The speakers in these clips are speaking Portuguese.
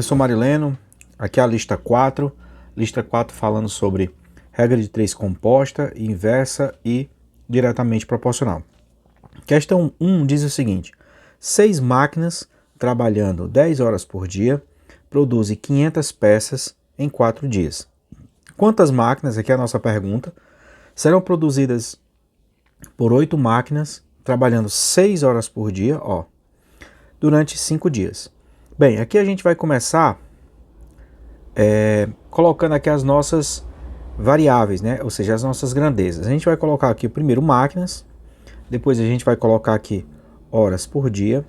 professor Marileno, aqui é a lista 4 falando sobre regra de 3 composta, inversa e diretamente proporcional. Questão 1 diz o seguinte: 6 máquinas trabalhando 10 horas por dia produzem 500 peças em 4 dias. Quantas máquinas, aqui é a nossa pergunta, serão produzidas por 8 máquinas trabalhando 6 horas por dia, durante 5 dias? Bem, aqui a gente vai começar colocando aqui as nossas variáveis, né? Ou seja, as nossas grandezas. A gente vai colocar aqui primeiro máquinas, depois a gente vai colocar aqui horas por dia,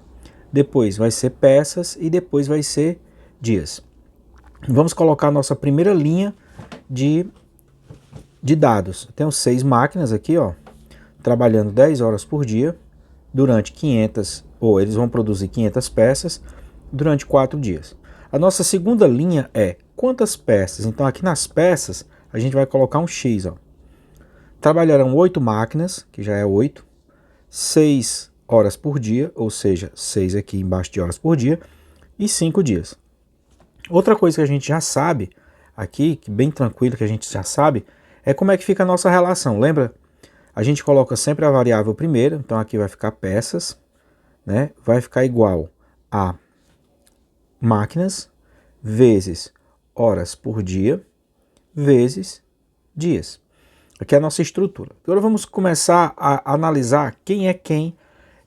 depois vai ser peças e depois vai ser dias. Vamos colocar a nossa primeira linha de dados. Eu tenho 6 máquinas aqui, trabalhando 10 horas por dia durante 500, eles vão produzir 500 peças durante 4 dias. A nossa segunda linha é quantas peças? Então aqui nas peças a gente vai colocar um X. Trabalharão 8 máquinas, que já é 8, 6 horas por dia, ou seja, 6 aqui embaixo de horas por dia, e 5 dias. Outra coisa que a gente já sabe aqui, que bem tranquilo que a gente já sabe, é como é que fica a nossa relação. Lembra? A gente coloca sempre a variável primeiro, então aqui vai ficar peças, né? Vai ficar igual a máquinas vezes horas por dia vezes dias. Aqui é a nossa estrutura. Agora vamos começar a analisar quem é quem,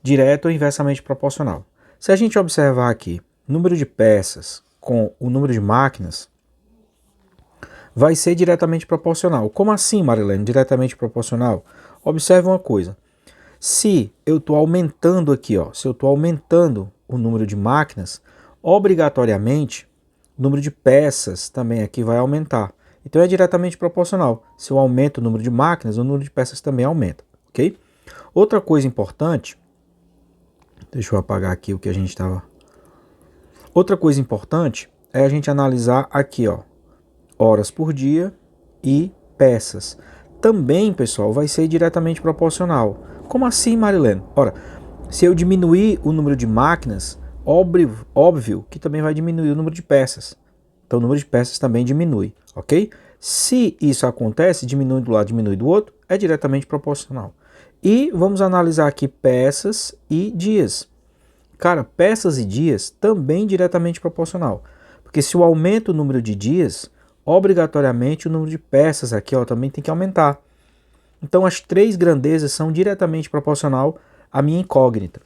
direto ou inversamente proporcional. Se a gente observar aqui número de peças com o número de máquinas, vai ser diretamente proporcional. Como assim, Marilene, diretamente proporcional? Observe uma coisa. Se eu estou aumentando aqui, se eu estou aumentando o número de máquinas, obrigatoriamente o número de peças também aqui vai aumentar. Então é diretamente proporcional. Se eu aumento o número de máquinas, o número de peças também aumenta, ok? Outra coisa importante, deixa eu apagar aqui o que a gente estava... Outra coisa importante é a gente analisar aqui, horas por dia e peças. Também, pessoal, vai ser diretamente proporcional. Como assim, Marilene? Ora, se eu diminuir o número de máquinas, óbvio que também vai diminuir o número de peças. Então o número de peças também diminui, ok? Se isso acontece, diminui do lado, diminui do outro, é diretamente proporcional. E vamos analisar aqui peças e dias. Cara, peças e dias também diretamente proporcional. Porque se eu aumento o número de dias, obrigatoriamente o número de peças aqui também tem que aumentar. Então as 3 grandezas são diretamente proporcional à minha incógnita.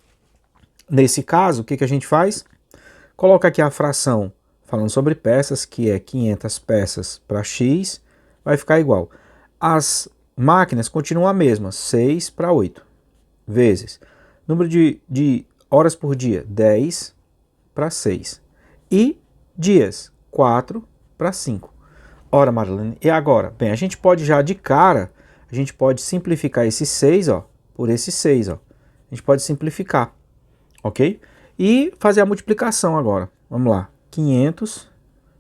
Nesse caso, o que a gente faz? Coloca aqui a fração falando sobre peças, que é 500 peças para X, vai ficar igual. As máquinas continuam a mesma, 6 para 8, vezes número de horas por dia, 10 para 6. E dias, 4 para 5. Ora, Marilene, e agora? Bem, a gente pode já de cara, a gente pode simplificar esse 6 por esse 6. A gente pode simplificar, ok? E fazer a multiplicação agora. Vamos lá. 500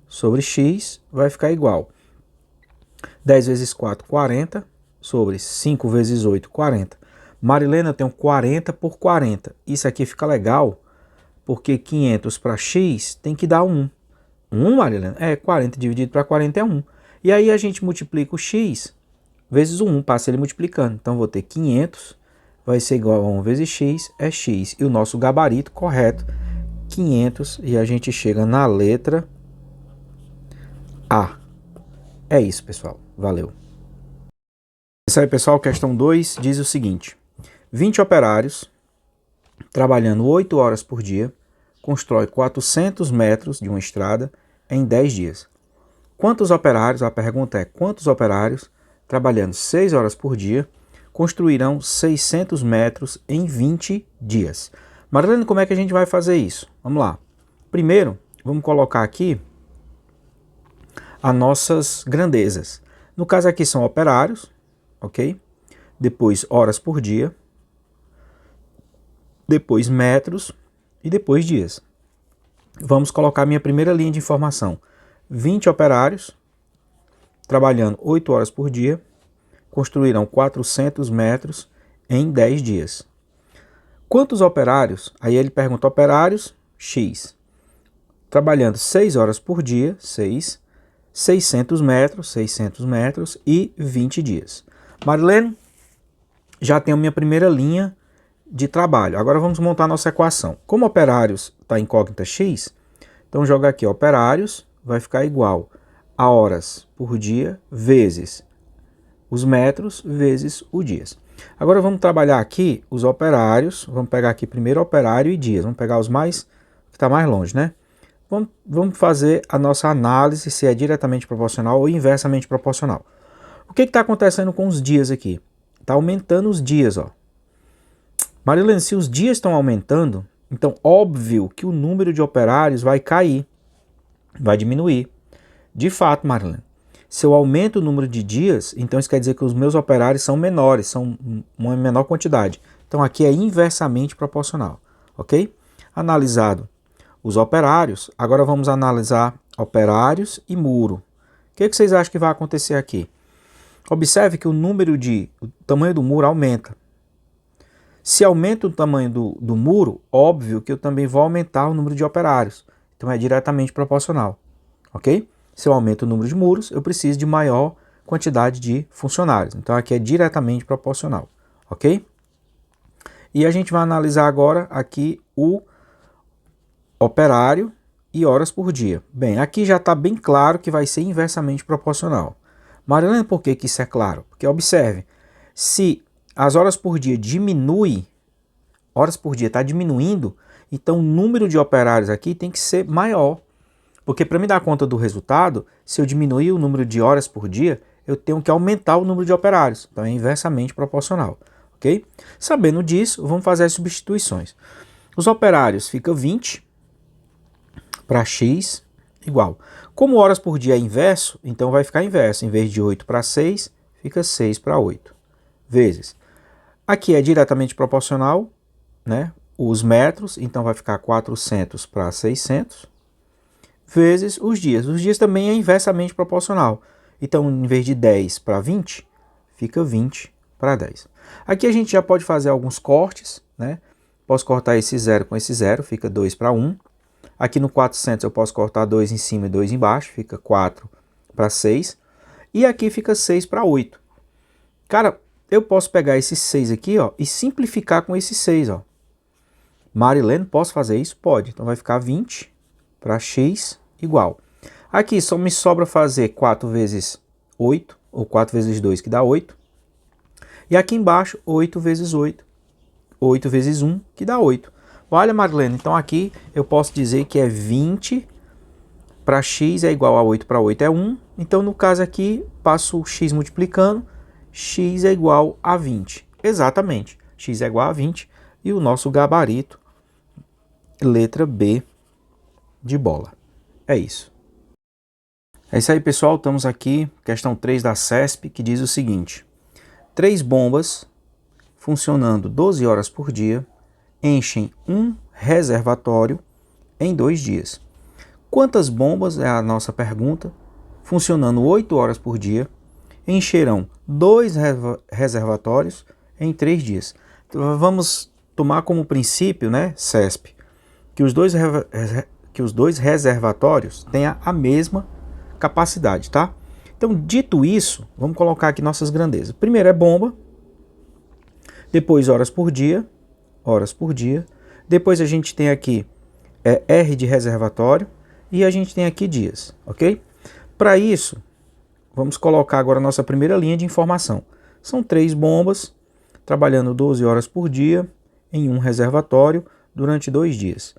sobre x vai ficar igual 10 vezes 4, 40, sobre 5 vezes 8, 40. Marilena, eu tenho 40 por 40. Isso aqui fica legal, porque 500 para x tem que dar 1. 1, Marilena? 40 dividido para 40 é 1. E aí a gente multiplica o x vezes o 1, passa ele multiplicando. Então vou ter 500, vai ser igual a 1 vezes x, é x. E o nosso gabarito correto, 500, e a gente chega na letra A. É isso, pessoal. Valeu. Isso aí, pessoal. Questão 2 diz o seguinte: 20 operários, trabalhando 8 horas por dia, constrói 400 metros de uma estrada em 10 dias. Quantos operários, a pergunta é, quantos operários, trabalhando 6 horas por dia, construirão 600 metros em 20 dias? Marilene, como é que a gente vai fazer isso? Vamos lá. Primeiro, vamos colocar aqui as nossas grandezas. No caso aqui são operários, ok? Depois horas por dia, depois metros e depois dias. Vamos colocar a minha primeira linha de informação. 20 operários, trabalhando 8 horas por dia, construirão 400 metros em 10 dias. Quantos operários? Aí ele pergunta operários, X. trabalhando 6 horas por dia, 600 metros e 20 dias. Marilene, já tenho minha primeira linha de trabalho. Agora vamos montar nossa equação. Como operários está incógnita x, então joga aqui operários, vai ficar igual a horas por dia vezes os metros vezes os dias. Agora vamos trabalhar aqui os operários, vamos pegar aqui primeiro operário e dias, vamos pegar os mais, que está mais longe, né? Vamos fazer a nossa análise se é diretamente proporcional ou inversamente proporcional. O que está acontecendo com os dias aqui? Está aumentando os dias, ó. Marilene, se os dias estão aumentando, então óbvio que o número de operários vai cair, vai diminuir. De fato, Marilene, se eu aumento o número de dias, então isso quer dizer que os meus operários são menores, são uma menor quantidade. Então aqui é inversamente proporcional, ok? Analisado os operários, agora vamos analisar operários e muro. O que vocês acham que vai acontecer aqui? Observe que o tamanho do muro aumenta. Se aumenta o tamanho do muro, óbvio que eu também vou aumentar o número de operários. Então é diretamente proporcional, ok? Se eu aumento o número de muros, eu preciso de maior quantidade de funcionários. Então aqui é diretamente proporcional, ok? E a gente vai analisar agora aqui o operário e horas por dia. Bem, aqui já está bem claro que vai ser inversamente proporcional. Marilene, por que isso é claro? Porque observe, se as horas por dia diminui, horas por dia está diminuindo, então o número de operários aqui tem que ser maior. Porque para me dar conta do resultado, se eu diminuir o número de horas por dia, eu tenho que aumentar o número de operários. Então é inversamente proporcional, ok? Sabendo disso, vamos fazer as substituições. Os operários fica 20 para x igual. Como horas por dia é inverso, então vai ficar inverso. Em vez de 8 para 6, fica 6 para 8. Vezes. Aqui é diretamente proporcional, né? Os metros, então vai ficar 400 para 600. Vezes os dias. Os dias também é inversamente proporcional. Então, em vez de 10 para 20, fica 20 para 10. Aqui a gente já pode fazer alguns cortes, né? Posso cortar esse 0 com esse 0, fica 2 para 1. Aqui no 400 eu posso cortar 2 em cima e 2 embaixo, fica 4 para 6. E aqui fica 6 para 8. Cara, eu posso pegar esse 6 aqui, ó, e simplificar com esse 6, ó. Marilene, posso fazer isso? Pode. Então vai ficar 20 para x igual. Aqui só me sobra fazer 4 vezes 8, ou 4 vezes 2, que dá 8. E aqui embaixo, 8 vezes 8. 8 vezes 1, que dá 8. Olha, Marilene, então aqui eu posso dizer que é 20 para x é igual a 8 para 8 é 1. Então, no caso aqui, passo o x multiplicando, x é igual a 20. Exatamente, x é igual a 20. E o nosso gabarito, letra B de bola. É isso. É isso aí, pessoal. Estamos aqui, questão 3 da CESP, que diz o seguinte. 3 bombas, funcionando 12 horas por dia, enchem um reservatório em 2 dias. Quantas bombas, é a nossa pergunta, funcionando 8 horas por dia, encherão 2 reservatórios em 3 dias? Então, vamos tomar como princípio, né, CESP, que os dois reservatórios tenham a mesma capacidade, tá? Então, dito isso, vamos colocar aqui nossas grandezas. Primeiro é bomba, depois horas por dia, depois a gente tem aqui R de reservatório e a gente tem aqui dias, ok? Para isso, vamos colocar agora a nossa primeira linha de informação. São 3 bombas, trabalhando 12 horas por dia em um reservatório durante 2 dias.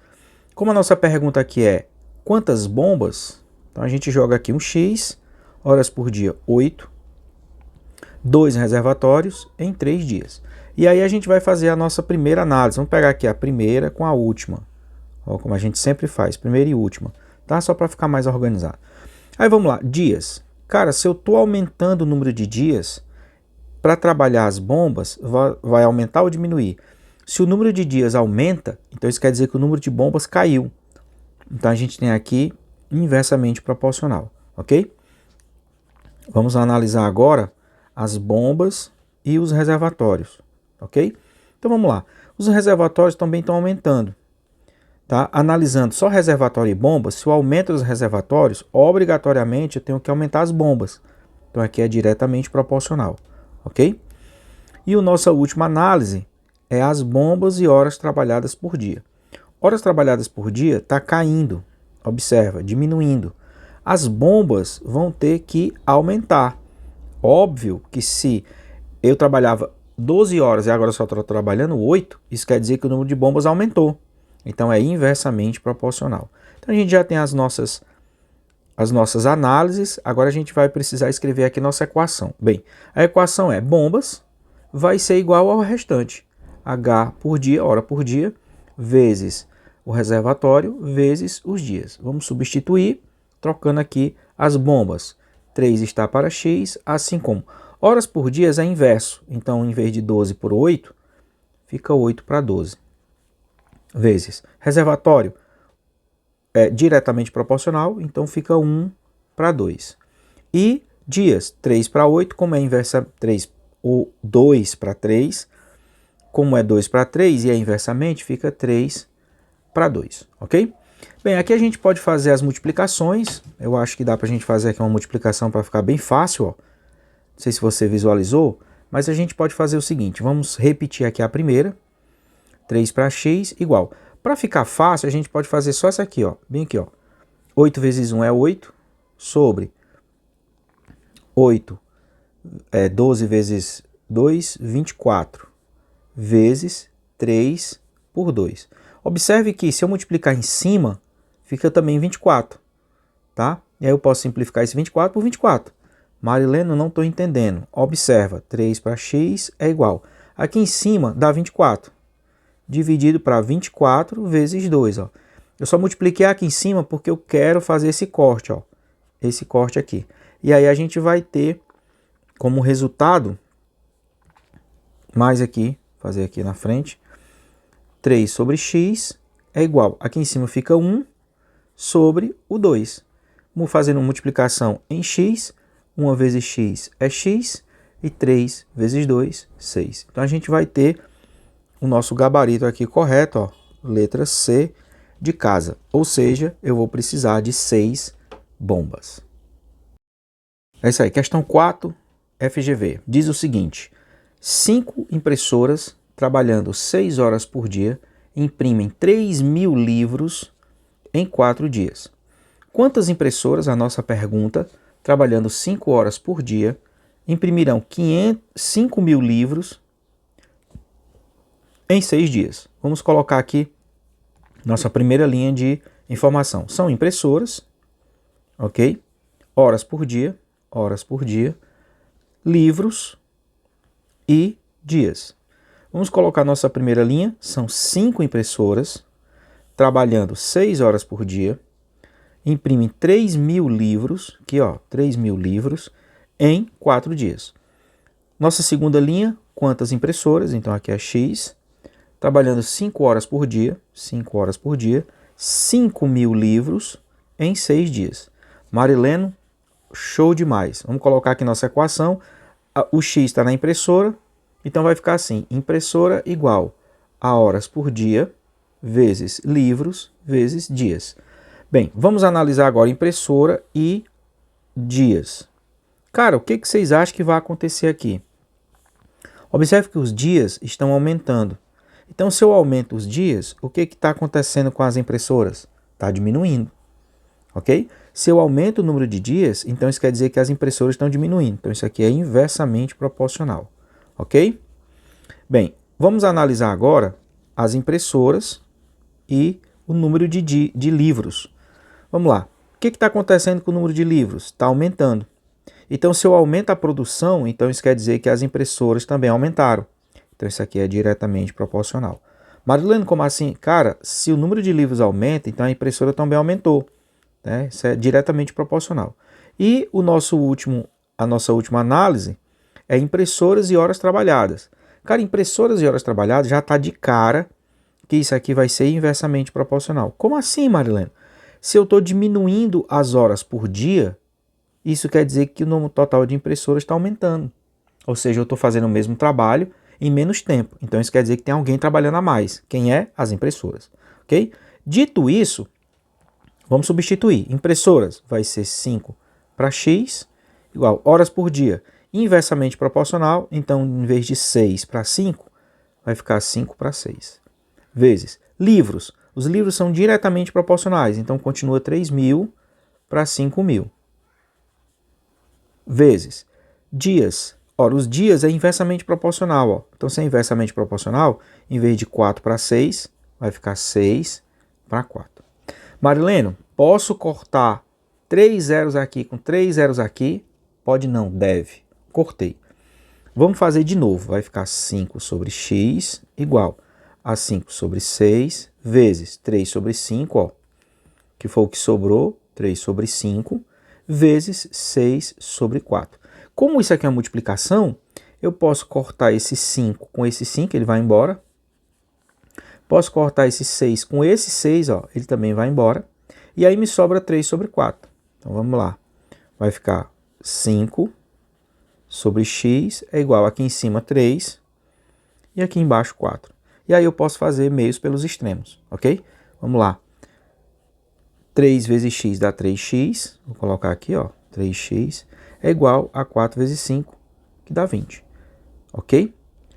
Como a nossa pergunta aqui é quantas bombas, então a gente joga aqui um x, horas por dia 8, 2 reservatórios em 3 dias. E aí a gente vai fazer a nossa primeira análise. Vamos pegar aqui a primeira com a última. Ó, como a gente sempre faz, primeira e última. Tá? Só para ficar mais organizado. Aí vamos lá, dias. Cara, se eu estou aumentando o número de dias, para trabalhar as bombas, vai aumentar ou diminuir? Se o número de dias aumenta, então isso quer dizer que o número de bombas caiu. Então a gente tem aqui inversamente proporcional, ok? Vamos analisar agora as bombas e os reservatórios, ok? Então vamos lá. Os reservatórios também estão aumentando. tá? Analisando só reservatório e bombas, se eu aumento os reservatórios, obrigatoriamente eu tenho que aumentar as bombas. Então aqui é diretamente proporcional, ok? E a nossa última análise é as bombas e horas trabalhadas por dia. Horas trabalhadas por dia está caindo, observa, diminuindo. As bombas vão ter que aumentar. Óbvio que se eu trabalhava 12 horas e agora só estou trabalhando 8, isso quer dizer que o número de bombas aumentou. Então é inversamente proporcional. Então a gente já tem as nossas análises, agora a gente vai precisar escrever aqui nossa equação. Bem, a equação é bombas vai ser igual ao restante. H por dia, hora por dia, vezes o reservatório, vezes os dias. Vamos substituir, trocando aqui as bombas. 3 está para x, assim como horas por dia é inverso. Então, em vez de 12 por 8, fica 8 para 12. Vezes reservatório é diretamente proporcional, então fica 1 para 2. E dias, 3 para 8, como é inversa 3 ou 2 para 3, como é 2 para 3 e é inversamente, fica 3 para 2, ok? Bem, aqui a gente pode fazer as multiplicações. Eu acho que dá para a gente fazer aqui uma multiplicação para ficar bem fácil, ó. Não sei se você visualizou, mas a gente pode fazer o seguinte, vamos repetir aqui a primeira. 3 para x igual. Para ficar fácil, a gente pode fazer só essa aqui, ó, bem aqui, ó. 8 vezes 1 é 8, sobre 8 é 12 vezes 2, 24, vezes 3 por 2. Observe que se eu multiplicar em cima, fica também 24, tá? E aí eu posso simplificar esse 24 por 24. Marileno, não estou entendendo. Observa, 3 para x é igual. Aqui em cima dá 24, dividido para 24 vezes 2, ó. Eu só multipliquei aqui em cima porque eu quero fazer esse corte, ó. Esse corte aqui. E aí a gente vai ter como resultado, mais aqui, fazer aqui na frente, 3 sobre x é igual. Aqui em cima fica 1 sobre o 2. Fazendo multiplicação em x, 1 vezes x é x, e 3 vezes 2, 6. Então a gente vai ter o nosso gabarito aqui correto, ó, letra C de casa. Ou seja, eu vou precisar de 6 bombas. É isso aí, questão 4, FGV. Diz o seguinte, 5 impressoras trabalhando 6 horas por dia imprimem 3.000 livros em 4 dias. Quantas impressoras, a nossa pergunta, trabalhando 5 horas por dia, imprimirão 5.000 livros em 6 dias? Vamos colocar aqui nossa primeira linha de informação. São impressoras, ok? Horas por dia, livros e dias. Vamos colocar nossa primeira linha, são 5 impressoras, trabalhando 6 horas por dia, imprimem 3.000 livros, aqui ó, 3.000 livros, em 4 dias. Nossa segunda linha, quantas impressoras? Então aqui é x, trabalhando 5 horas por dia, 5.000 livros em 6 dias. Marileno, show demais. Vamos colocar aqui nossa equação, o x está na impressora, então vai ficar assim, impressora igual a horas por dia, vezes livros, vezes dias. Bem, vamos analisar agora impressora e dias. Cara, o que vocês acham que vai acontecer aqui? Observe que os dias estão aumentando. Então, se eu aumento os dias, o que está acontecendo com as impressoras? Está diminuindo, ok? Se eu aumento o número de dias, então isso quer dizer que as impressoras estão diminuindo. Então, isso aqui é inversamente proporcional, ok? Bem, vamos analisar agora as impressoras e o número de livros. Vamos lá. O que está acontecendo com o número de livros? Está aumentando. Então, se eu aumento a produção, então isso quer dizer que as impressoras também aumentaram. Então, isso aqui é diretamente proporcional. Marilene, como assim? Cara, se o número de livros aumenta, então a impressora também aumentou, né? Isso é diretamente proporcional. E a nossa última análise é impressoras e horas trabalhadas. Cara, impressoras e horas trabalhadas já está de cara que isso aqui vai ser inversamente proporcional. Como assim, Marilene? Se eu estou diminuindo as horas por dia, isso quer dizer que o número total de impressoras está aumentando. Ou seja, eu estou fazendo o mesmo trabalho em menos tempo. Então isso quer dizer que tem alguém trabalhando a mais. Quem é? As impressoras. Ok? Dito isso, vamos substituir. Impressoras vai ser 5 para x, igual horas por dia. Inversamente proporcional, então em vez de 6 para 5, vai ficar 5 para 6. Vezes livros. Os livros são diretamente proporcionais, então continua 3.000 para 5.000. Vezes dias. Ora, os dias é inversamente proporcional. Ó. Então, se é inversamente proporcional, em vez de 4 para 6, vai ficar 6 para 4. Marileno, posso cortar 3 zeros aqui com 3 zeros aqui? Pode não, deve. Cortei. Vamos fazer de novo. Vai ficar 5 sobre x igual a 5 sobre 6 vezes 3 sobre 5, ó, que foi o que sobrou, 3 sobre 5, vezes 6 sobre 4. Como isso aqui é uma multiplicação, eu posso cortar esse 5 com esse 5, ele vai embora. Posso cortar esse 6 com esse 6, ó, ele também vai embora. E aí me sobra 3 sobre 4. Então vamos lá. Vai ficar 5 sobre x é igual aqui em cima 3 e aqui embaixo 4. E aí eu posso fazer meios pelos extremos, ok? Vamos lá. 3 vezes x dá 3x. Vou colocar aqui, ó, 3x é igual a 4 vezes 5, que dá 20. Ok?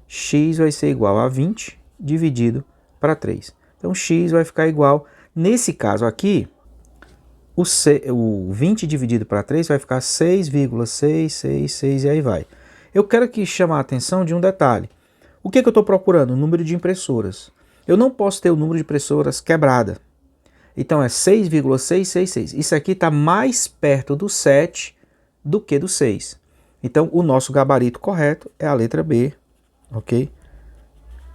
X vai ser igual a 20 dividido para 3. Então, x vai ficar igual, nesse caso aqui, o 20 dividido para 3 vai ficar 6,666 e aí vai. Eu quero aqui chamar a atenção de um detalhe. O que eu estou procurando? O número de impressoras. Eu não posso ter o número de impressoras quebrada. Então é 6,666. Isso aqui está mais perto do 7 do que do 6. Então o nosso gabarito correto é a letra B, ok?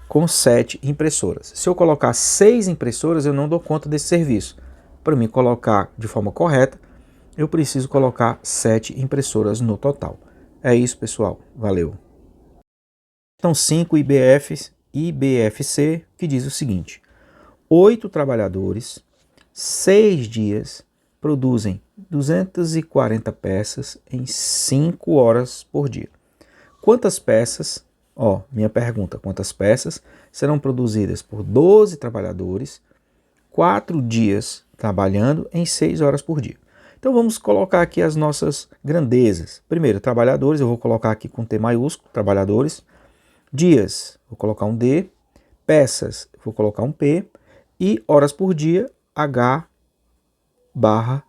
Com 7 impressoras. Se eu colocar 6 impressoras, eu não dou conta desse serviço. Para mim colocar de forma correta, eu preciso colocar 7 impressoras no total. É isso, pessoal. Valeu. Então 5 IBFC, que diz o seguinte: 8 trabalhadores, 6 dias, produzem 240 peças em 5 horas por dia. Quantas peças, ó, minha pergunta, quantas peças serão produzidas por 12 trabalhadores, 4 dias trabalhando em 6 horas por dia? Então vamos colocar aqui as nossas grandezas. Primeiro, trabalhadores, eu vou colocar aqui com T maiúsculo, trabalhadores. Dias, vou colocar um D. Peças, vou colocar um P. E horas por dia, H barra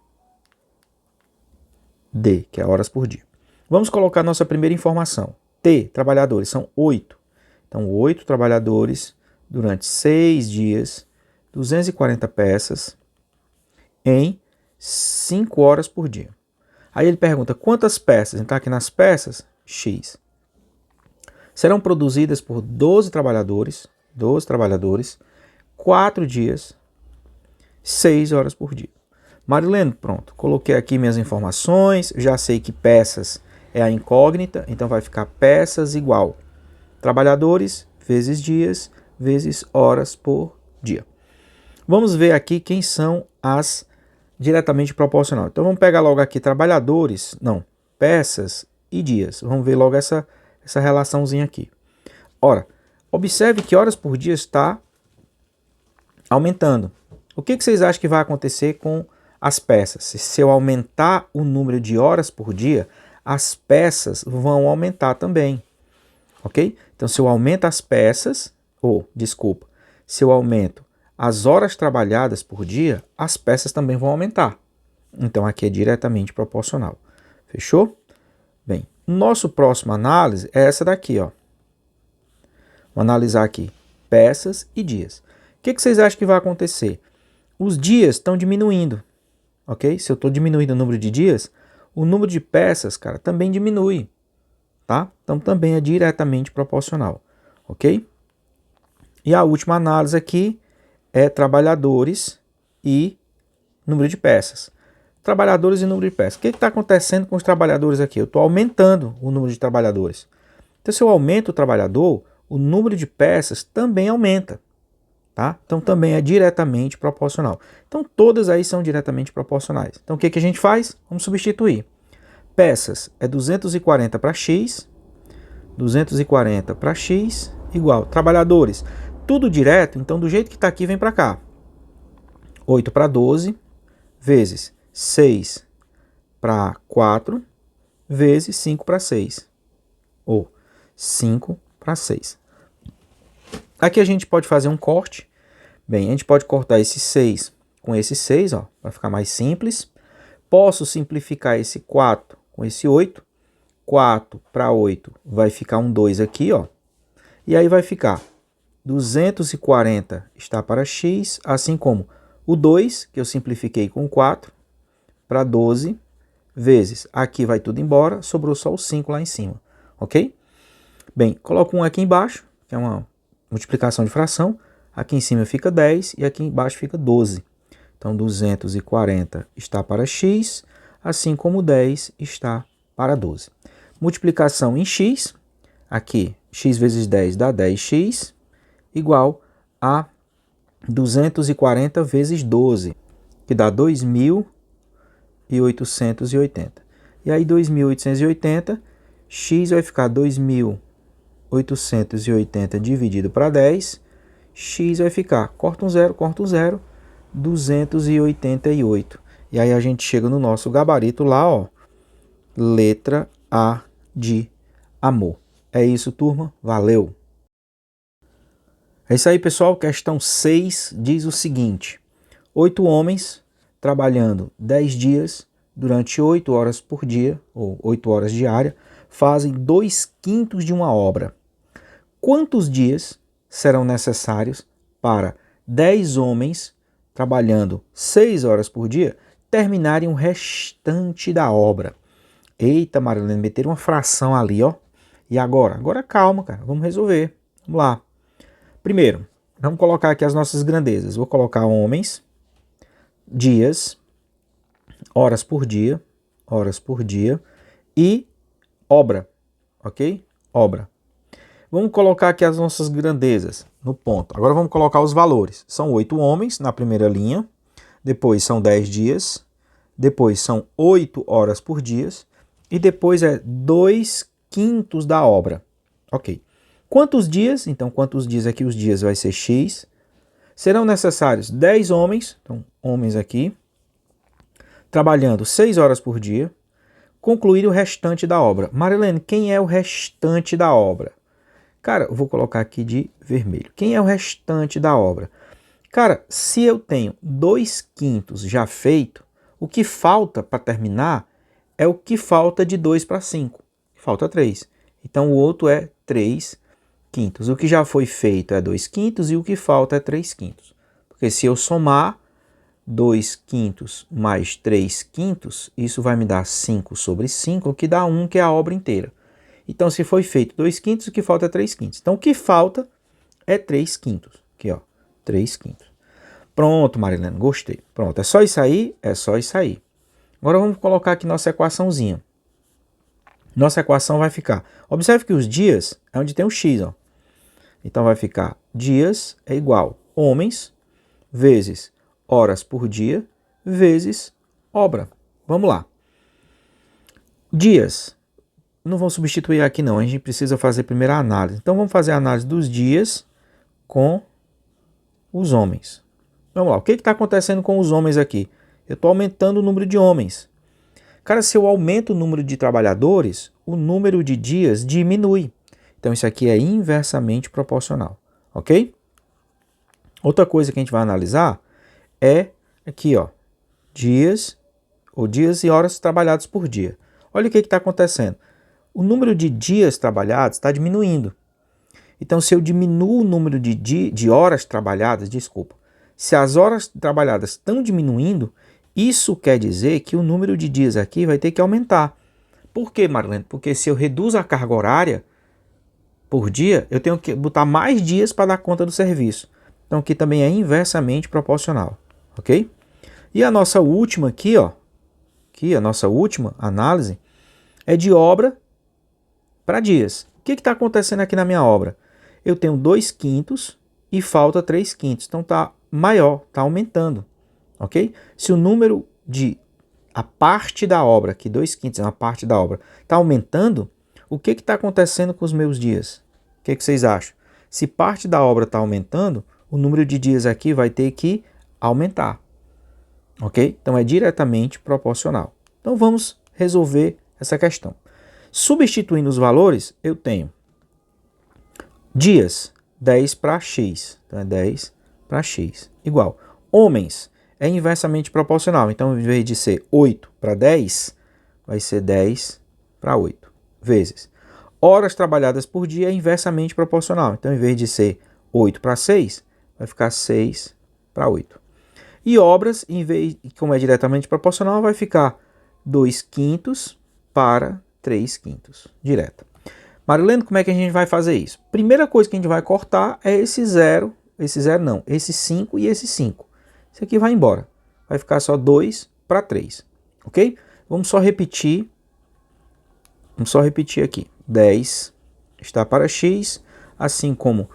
D, que é horas por dia. Vamos colocar nossa primeira informação. T, trabalhadores, são 8. Então, 8 trabalhadores durante 6 dias, 240 peças em 5 horas por dia. Aí ele pergunta quantas peças? Então, aqui nas peças, X. Serão produzidas por 12 trabalhadores, 4 dias, 6 horas por dia. Marilene, pronto, coloquei aqui minhas informações, já sei que peças é a incógnita, então vai ficar peças igual trabalhadores vezes dias vezes horas por dia. Vamos ver aqui quem são as diretamente proporcional. Então vamos pegar logo aqui trabalhadores, não, peças e dias. Vamos ver logo essa relaçãozinha aqui. Ora, observe que horas por dia está aumentando. O que vocês acham que vai acontecer com as peças? Se eu aumentar o número de horas por dia, as peças vão aumentar também. Ok? Então, se eu aumento as peças, se eu aumento as horas trabalhadas por dia, as peças também vão aumentar. Então, aqui é diretamente proporcional. Fechou? Bem, nosso próximo análise é essa daqui, ó. Vou analisar aqui peças e dias. O que vocês acham que vai acontecer? Os dias estão diminuindo, ok? Se eu estou diminuindo o número de dias, o número de peças, cara, também diminui, tá? Então também é diretamente proporcional, ok? E a última análise aqui é trabalhadores e número de peças. Trabalhadores e número de peças. O que está acontecendo com os trabalhadores aqui? Eu estou aumentando o número de trabalhadores. Então, se eu aumento o trabalhador, o número de peças também aumenta. Tá? Então, também é diretamente proporcional. Então, todas aí são diretamente proporcionais. Então, o que a gente faz? Vamos substituir. Peças é 240 para X, 240 para X, igual. Trabalhadores, tudo direto, então do jeito que está aqui, vem para cá. 8 para 12, vezes 6 para 4, vezes 5 para 6. Ou 5 para 6. Aqui a gente pode fazer um corte. Bem, a gente pode cortar esse 6 com esse 6, ó, para ficar mais simples. Posso simplificar esse 4 com esse 8. 4 para 8 vai ficar um 2 aqui, ó. E aí vai ficar 240 está para x, assim como o 2, que eu simplifiquei com 4, para 12, vezes, aqui vai tudo embora, sobrou só o 5 lá em cima, ok? Bem, coloco um aqui embaixo, que é uma multiplicação de fração. Aqui em cima fica 10 e aqui embaixo fica 12. Então, 240 está para x, assim como 10 está para 12. Multiplicação em x, aqui x vezes 10 dá 10x, igual a 240 vezes 12, que dá 2.880. E aí 2.880, x vai ficar 2.880 dividido para 10, x vai ficar, corta um zero, 288. E aí a gente chega no nosso gabarito lá, ó, letra A de amor. É isso, turma. Valeu! É isso aí, pessoal. Questão 6 diz o seguinte: 8 homens trabalhando 10 dias durante 8 horas por dia, ou 8 horas diárias, fazem 2/5 de uma obra. Quantos dias serão necessários para 10 homens trabalhando 6 horas por dia terminarem o restante da obra? Eita, Marilene, meteram uma fração ali, ó. E agora? Agora calma, cara. Vamos resolver. Vamos lá. Primeiro, vamos colocar aqui as nossas grandezas. Vou colocar homens, dias, horas por dia e obra, ok? Obra. Vamos colocar aqui as nossas grandezas no ponto. Agora vamos colocar os valores. São 8 homens na primeira linha, depois são 10 dias, depois são 8 horas por dia e depois é 2/5 da obra. Ok. Quantos dias? Então, quantos dias aqui? Os dias vai ser x. Serão necessários 10 homens, então homens aqui, trabalhando 6 horas por dia, concluir o restante da obra. Marilene, quem é o restante da obra? Cara, eu vou colocar aqui de vermelho. Quem é o restante da obra? Cara, se eu tenho 2/5 já feito, o que falta para terminar é o que falta de 2 para 5. Falta 3. Então, o outro é 3/5. O que já foi feito é 2/5 e o que falta é 3/5. Porque se eu somar 2/5 mais 3/5, isso vai me dar 5 sobre 5, que dá 1, que é a obra inteira. Então, se foi feito 2/5, o que falta é 3/5. Então, o que falta é 3/5. Aqui, ó, 3/5. Pronto, Marilene, gostei. Pronto, é só isso aí? É só isso aí. Agora vamos colocar aqui nossa equaçãozinha. Nossa equação vai ficar... Observe que os dias é onde tem o x, ó. Então, vai ficar dias é igual homens vezes horas por dia vezes obra. Vamos lá. Dias. Não vou substituir aqui não, a gente precisa fazer primeiro a análise. Então, vamos fazer a análise dos dias com os homens. Vamos lá, o que está acontecendo com os homens aqui? Eu estou aumentando o número de homens. Cara, se eu aumento o número de trabalhadores, o número de dias diminui. Então, isso aqui é inversamente proporcional, ok? Outra coisa que a gente vai analisar é aqui, ó, dias e horas trabalhadas por dia. Olha o que está acontecendo. O número de dias trabalhados está diminuindo. Então, se eu diminuo o número de horas trabalhadas, se as horas trabalhadas estão diminuindo, isso quer dizer que o número de dias aqui vai ter que aumentar. Por quê, Marlene? Porque se eu reduzo a carga horária por dia, eu tenho que botar mais dias para dar conta do serviço. Então, aqui também é inversamente proporcional, ok? E a nossa última aqui, ó, a nossa última análise é de obra para dias. O que está acontecendo aqui na minha obra? Eu tenho 2/5 e falta 3/5. Então está maior, está aumentando. Ok? Se o número de a parte da obra, que 2/5 é uma parte da obra, está aumentando, o que está acontecendo com os meus dias? O que vocês acham? Se parte da obra está aumentando, o número de dias aqui vai ter que aumentar. ok? Então é diretamente proporcional. Então vamos resolver essa questão. Substituindo os valores, eu tenho dias, 10 para x. Então é 10 para x. Igual. Homens é inversamente proporcional. Então, em vez de ser 8 para 10, vai ser 10 para 8. Vezes. Horas trabalhadas por dia é inversamente proporcional. Então, em vez de ser 8 para 6, vai ficar 6 para 8. E obras, como é diretamente proporcional, vai ficar 2 quintos para 3 quintos. Direto. Marilene, como é que a gente vai fazer isso? Primeira coisa que a gente vai cortar é esse 0, esse 5 e esse 5. Isso aqui vai embora. Vai ficar só 2 para 3. Ok? Vamos só repetir aqui. 10 está para x, assim como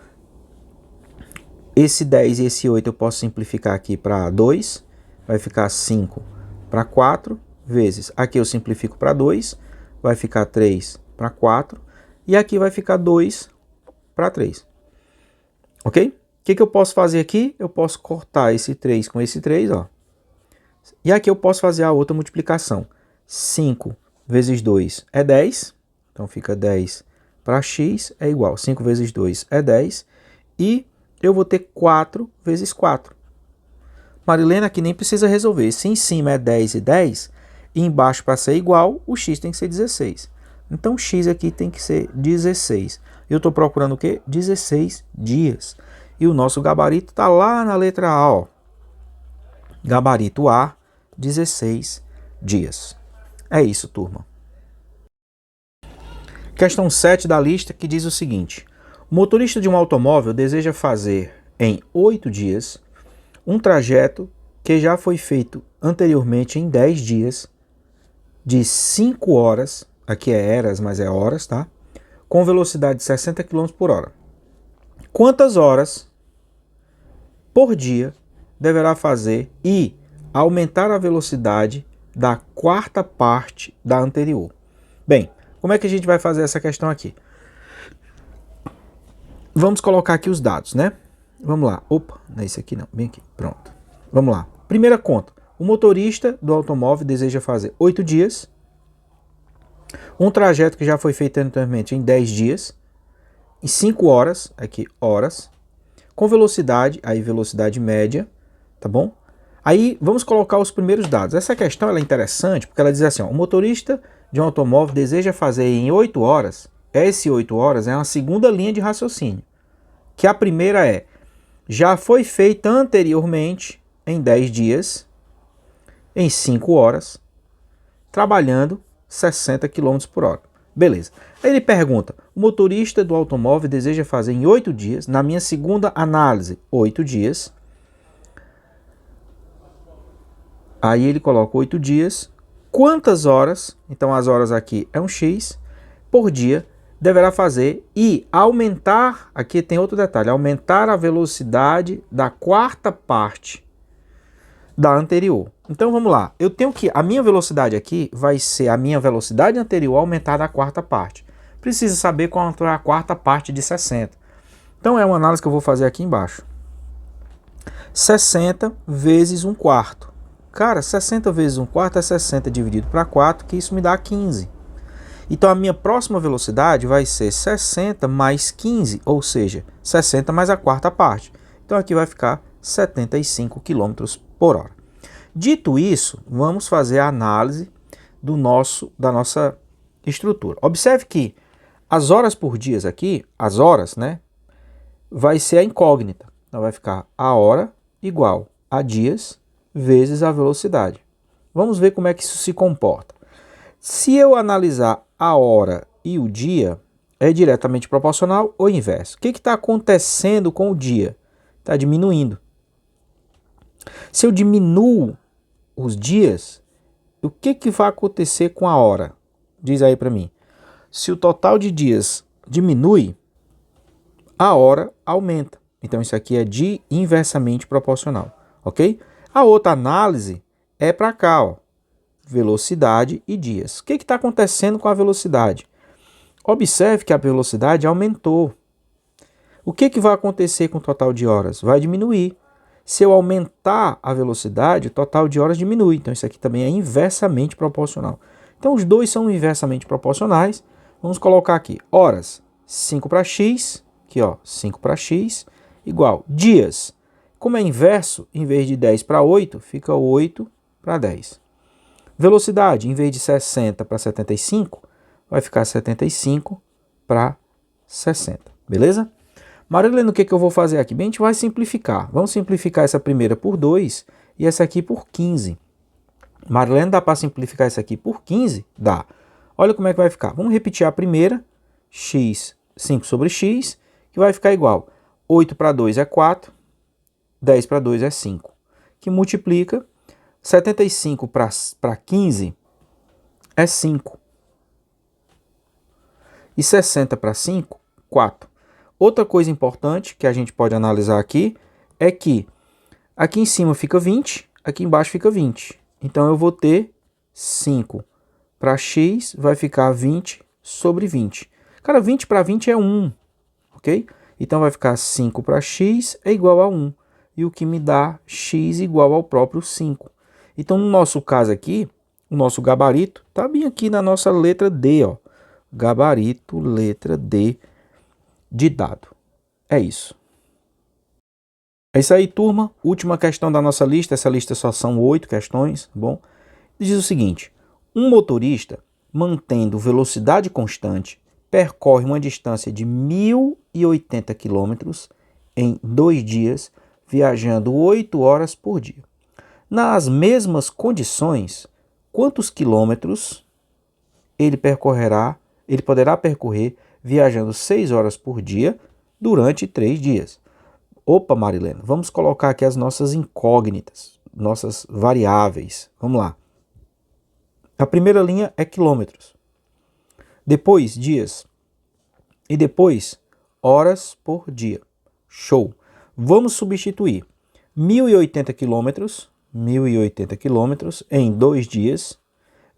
esse 10 e esse 8 eu posso simplificar aqui para 2, vai ficar 5 para 4, vezes, aqui eu simplifico para 2, vai ficar 3 para 4, e aqui vai ficar 2 para 3. Ok? O que eu posso fazer aqui? Eu posso cortar esse 3 com esse 3, ó. E aqui eu posso fazer a outra multiplicação. 5 vezes 2 é 10, então fica 10 para x é igual. 5 vezes 2 é 10, e eu vou ter 4 vezes 4. Marilena, aqui nem precisa resolver. Se em cima é 10 e 10, e embaixo para ser igual, o x tem que ser 16. Então, o x aqui tem que ser 16. Eu estou procurando o quê? 16 dias. E o nosso gabarito está lá na letra A, ó. Gabarito A, 16 dias. É isso, turma. Questão 7 da lista, que diz o seguinte. O motorista de um automóvel deseja fazer em 8 dias um trajeto que já foi feito anteriormente em 10 dias, de 5 horas, aqui é eras, mas é horas, tá? Com velocidade de 60 km por hora. Quantas horas por dia deverá fazer e aumentar a velocidade da quarta parte da anterior? Bem, como é que a gente vai fazer essa questão aqui? Vamos colocar aqui os dados, né? Vamos lá. Opa, não é isso aqui não, bem aqui. Pronto. Vamos lá. Primeira conta. O motorista do automóvel deseja fazer 8 dias. Um trajeto que já foi feito anteriormente em 10 dias. Em 5 horas, aqui horas. Com velocidade, aí velocidade média, tá bom? Aí vamos colocar os primeiros dados. Essa questão ela é interessante porque ela diz assim, ó, o motorista de um automóvel deseja fazer em 8 horas. Esse 8 horas é uma segunda linha de raciocínio. Que a primeira é, já foi feita anteriormente em 10 dias, em 5 horas, trabalhando 60 km por hora. Beleza. Aí ele pergunta, o motorista do automóvel deseja fazer em 8 dias, na minha segunda análise, 8 dias. Aí ele coloca 8 dias, quantas horas, então as horas aqui é um x, por dia, deverá fazer e aumentar, aqui tem outro detalhe, aumentar a velocidade da quarta parte da anterior. Então vamos lá, eu tenho que, a minha velocidade aqui vai ser a minha velocidade anterior aumentada a quarta parte. Precisa saber qual é a quarta parte de 60. Então é uma análise que eu vou fazer aqui embaixo. 60 vezes 1 quarto. Cara, 60 vezes 1 quarto é 60 dividido para 4, que isso me dá 15. Então a minha próxima velocidade vai ser 60 mais 15, ou seja, 60 mais a quarta parte. Então aqui vai ficar 75 km por hora. Dito isso, vamos fazer a análise da nossa estrutura. Observe que as horas por dia aqui, as horas, né, vai ser a incógnita. Então vai ficar a hora igual a dias vezes a velocidade. Vamos ver como é que isso se comporta. Se eu analisar a hora e o dia, é diretamente proporcional ou inverso. O que está acontecendo com o dia? Está diminuindo. Se eu diminuo os dias, o que vai acontecer com a hora? Diz aí para mim. Se o total de dias diminui, a hora aumenta. Então isso aqui é de inversamente proporcional, ok? A outra análise é para cá, ó. Velocidade e dias. O que está acontecendo com a velocidade? Observe que a velocidade aumentou. O que vai acontecer com o total de horas? Vai diminuir. Se eu aumentar a velocidade, o total de horas diminui. Então, isso aqui também é inversamente proporcional. Então, os dois são inversamente proporcionais. Vamos colocar aqui horas, 5 para x, aqui ó, 5 para x, igual dias. Como é inverso, em vez de 10 para 8, fica 8 para 10. Velocidade, em vez de 60 para 75, vai ficar 75 para 60. Beleza? Marilene, o que eu vou fazer aqui? Bem, a gente vai simplificar. Vamos simplificar essa primeira por 2 e essa aqui por 15. Marilene, dá para simplificar essa aqui por 15? Dá. Olha como é que vai ficar. Vamos repetir a primeira. X, 5 sobre x, que vai ficar igual. 8 para 2 é 4. 10 para 2 é 5. Que multiplica. 75 para 15 é 5. E 60 para 5, 4. Outra coisa importante que a gente pode analisar aqui é que aqui em cima fica 20, aqui embaixo fica 20. Então eu vou ter 5 para x vai ficar 20 sobre 20. Cara, 20 para 20 é 1, ok? Então vai ficar 5 para x é igual a 1. E o que me dá x igual ao próprio 5. Então no nosso caso aqui, o nosso gabarito está bem aqui na nossa letra D, ó. Gabarito, letra D de dado. É isso. É isso aí, turma. Última questão da nossa lista. Essa lista só são 8 questões, tá bom? Diz o seguinte: um motorista, mantendo velocidade constante, percorre uma distância de 1.080 km em 2 dias, viajando 8 horas por dia. Nas mesmas condições, quantos quilômetros ele poderá percorrer viajando 6 horas por dia durante 3 dias? Opa, Marilena, vamos colocar aqui as nossas incógnitas, nossas variáveis. Vamos lá. A primeira linha é quilômetros. Depois, dias. E depois, horas por dia. Show. Vamos substituir 1.080 quilômetros, 1.080 quilômetros em 2 dias,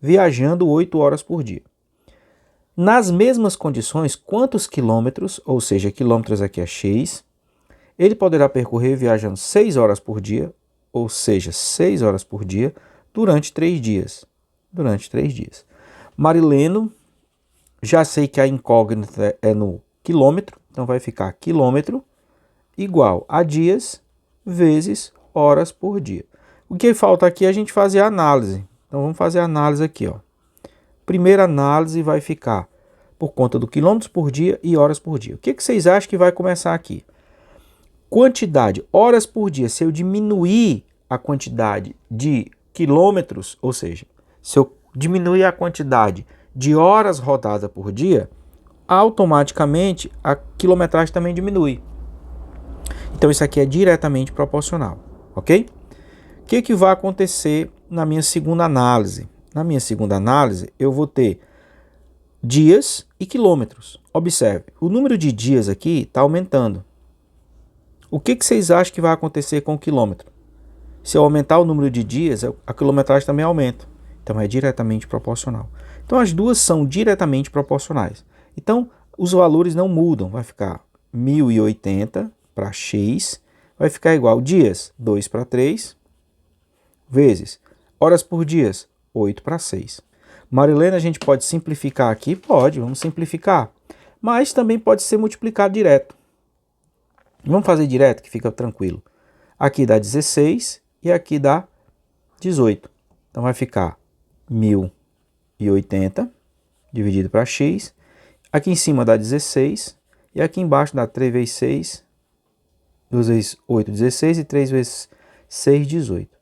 viajando 8 horas por dia. Nas mesmas condições, quantos quilômetros, ou seja, quilômetros aqui é x, ele poderá percorrer viajando 6 horas por dia, ou seja, 6 horas por dia, durante 3 dias. Durante 3 dias. Marileno, já sei que a incógnita é no quilômetro, então vai ficar quilômetro igual a dias vezes horas por dia. O que falta aqui é a gente fazer a análise. Então vamos fazer a análise aqui, ó. Primeira análise vai ficar por conta do quilômetros por dia e horas por dia. O que vocês acham que vai começar aqui? Quantidade, horas por dia. Se eu diminuir a quantidade de quilômetros, ou seja, se eu diminuir a quantidade de horas rodadas por dia, automaticamente a quilometragem também diminui. Então isso aqui é diretamente proporcional, ok? O que vai acontecer na minha segunda análise? Na minha segunda análise, eu vou ter dias e quilômetros. Observe, o número de dias aqui está aumentando. O que vocês acham que vai acontecer com o quilômetro? Se eu aumentar o número de dias, a quilometragem também aumenta. Então é diretamente proporcional. Então as duas são diretamente proporcionais. Então os valores não mudam. Vai ficar 1.080 para x, vai ficar igual dias, 2 para 3, vezes horas por dias, 8 para 6. Marilena, a gente pode simplificar aqui? Pode, vamos simplificar. Mas também pode ser multiplicado direto. Vamos fazer direto, que fica tranquilo. Aqui dá 16 e aqui dá 18. Então vai ficar 1.080 dividido para x. Aqui em cima dá 16 e aqui embaixo dá 3 vezes 6, 2 vezes 8, 16 e 3 vezes 6, 18.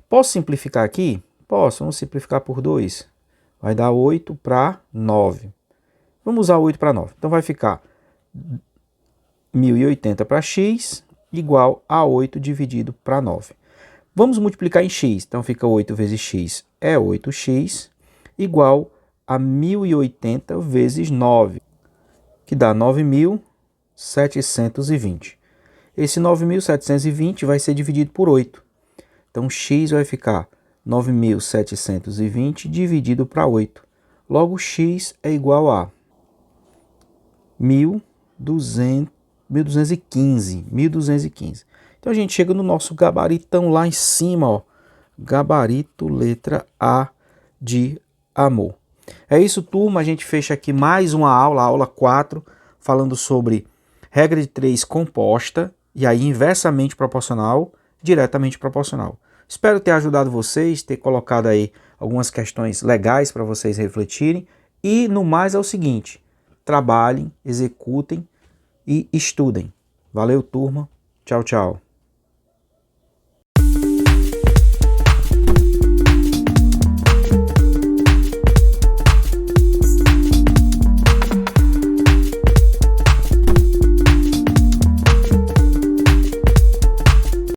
Posso simplificar aqui? Posso, vamos simplificar por 2. Vai dar 8 para 9. Vamos usar 8 para 9. Então vai ficar 1.080 para x igual a 8 dividido para 9. Vamos multiplicar em x. Então fica 8 vezes x é 8x igual a 1.080 vezes 9, que dá 9.720. Esse 9.720 vai ser dividido por 8. Então x vai ficar 9.720 dividido para 8. Logo, x é igual a 1.215. Então a gente chega no nosso gabaritão lá em cima, ó. Gabarito letra A de amor. É isso, turma. A gente fecha aqui mais uma aula, aula 4, falando sobre regra de 3 composta, e aí inversamente proporcional, diretamente proporcional. Espero ter ajudado vocês, ter colocado aí algumas questões legais para vocês refletirem. E no mais é o seguinte, trabalhem, executem e estudem. Valeu, turma. Tchau, tchau.